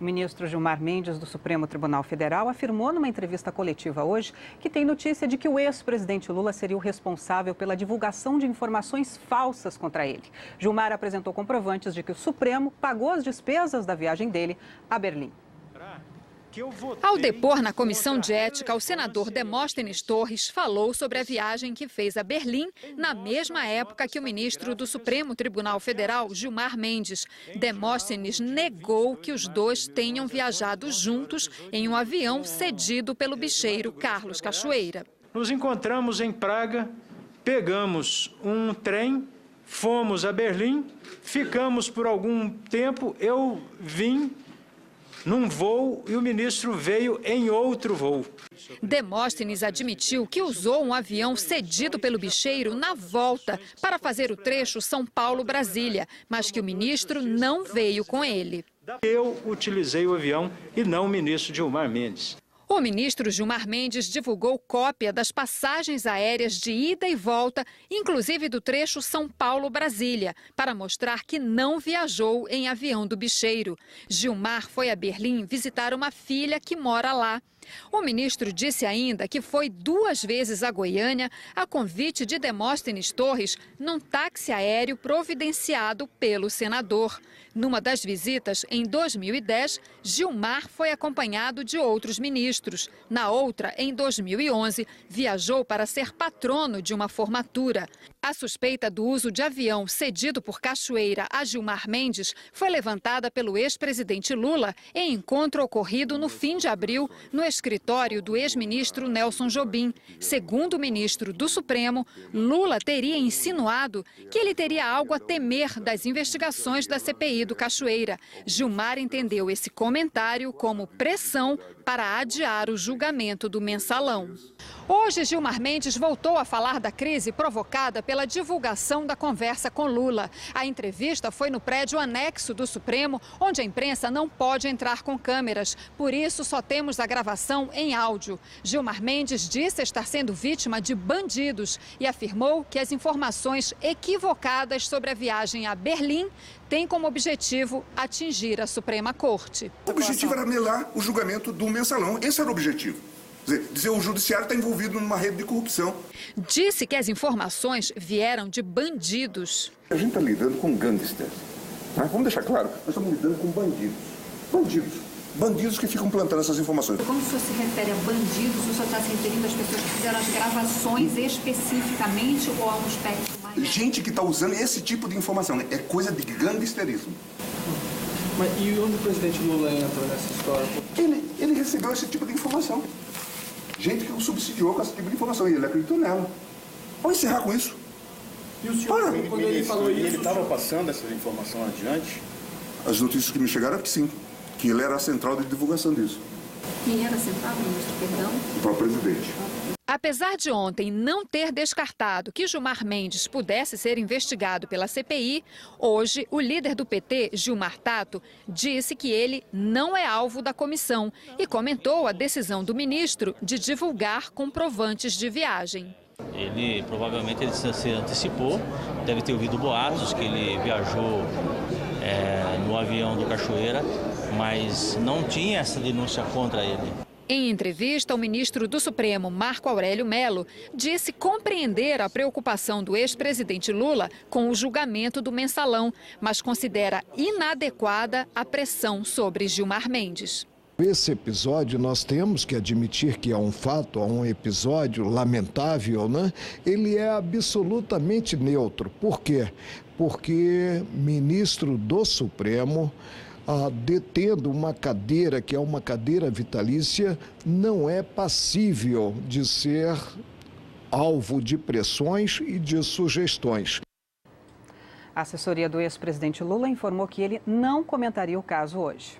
O ministro Gilmar Mendes, do Supremo Tribunal Federal, afirmou numa entrevista coletiva hoje que tem notícia de que o ex-presidente Lula seria o responsável pela divulgação de informações falsas contra ele. Gilmar apresentou comprovantes de que o Supremo pagou as despesas da viagem dele a Berlim. Ao depor na comissão de ética, o senador Demóstenes Torres falou sobre a viagem que fez a Berlim na mesma época que o ministro do Supremo Tribunal Federal, Gilmar Mendes. Demóstenes negou que os dois tenham viajado juntos em um avião cedido pelo bicheiro Carlos Cachoeira. Nos encontramos em Praga, pegamos um trem, fomos a Berlim, ficamos por algum tempo, eu vim num voo e o ministro veio em outro voo. Demóstenes admitiu que usou um avião cedido pelo bicheiro na volta para fazer o trecho São Paulo-Brasília, mas que o ministro não veio com ele. Eu utilizei o avião e não o ministro Gilmar Mendes. O ministro Gilmar Mendes divulgou cópia das passagens aéreas de ida e volta, inclusive do trecho São Paulo-Brasília, para mostrar que não viajou em avião do bicheiro. Gilmar foi a Berlim visitar uma filha que mora lá. O ministro disse ainda que foi 2 vezes a Goiânia a convite de Demóstenes Torres num táxi aéreo providenciado pelo senador. Numa das visitas, em 2010, Gilmar foi acompanhado de outros ministros. Na outra, em 2011, viajou para ser patrono de uma formatura. A suspeita do uso de avião cedido por Cachoeira a Gilmar Mendes foi levantada pelo ex-presidente Lula em encontro ocorrido no fim de abril no escritório do ex-ministro Nelson Jobim. Segundo o ministro do Supremo, Lula teria insinuado que ele teria algo a temer das investigações da CPI do Cachoeira. Gilmar entendeu esse comentário como pressão para adiar o julgamento do mensalão. Hoje, Gilmar Mendes voltou a falar da crise provocada pela divulgação da conversa com Lula. A entrevista foi no prédio anexo do Supremo, onde a imprensa não pode entrar com câmeras. Por isso, só temos a gravação em áudio. Gilmar Mendes disse estar sendo vítima de bandidos e afirmou que as informações equivocadas sobre a viagem a Berlim têm como objetivo atingir a Suprema Corte. O objetivo era melar o julgamento do mensalão. Esse era o objetivo. Dizer o judiciário está envolvido numa rede de corrupção. Disse que as informações vieram de bandidos. A gente está lidando com gangsters. Né? Vamos deixar claro, nós estamos lidando com bandidos. Bandidos que ficam plantando essas informações. Quando o senhor se refere a bandidos, o senhor está se referindo às pessoas que fizeram as gravações especificamente ou a um espectro maior? Gente que está usando esse tipo de informação. Né? É coisa de gangsterismo. Mas e onde o presidente Lula entra nessa história? Ele recebeu esse tipo de informação. Gente que o subsidiou com esse tipo de informação e ele acreditou nela. Vamos encerrar com isso. E o senhor, quando ele falou isso... Ele estava passando essa informação adiante? As notícias que me chegaram é que sim, que ele era a central de divulgação disso. Quem era a central, ministro, perdão? O próprio presidente. Apesar de ontem não ter descartado que Gilmar Mendes pudesse ser investigado pela CPI, hoje o líder do PT, Gilmar Tato, disse que ele não é alvo da comissão e comentou a decisão do ministro de divulgar comprovantes de viagem. Ele provavelmente se antecipou, deve ter ouvido boatos que ele viajou no avião do Cachoeira, mas não tinha essa denúncia contra ele. Em entrevista, o ministro do Supremo, Marco Aurélio Mello, disse compreender a preocupação do ex-presidente Lula com o julgamento do mensalão, mas considera inadequada a pressão sobre Gilmar Mendes. Esse episódio, nós temos que admitir que é um fato, é um episódio lamentável, né? Ele é absolutamente neutro. Por quê? Porque ministro do Supremo, detendo uma cadeira que é uma cadeira vitalícia, não é passível de ser alvo de pressões e de sugestões. A assessoria do ex-presidente Lula informou que ele não comentaria o caso hoje.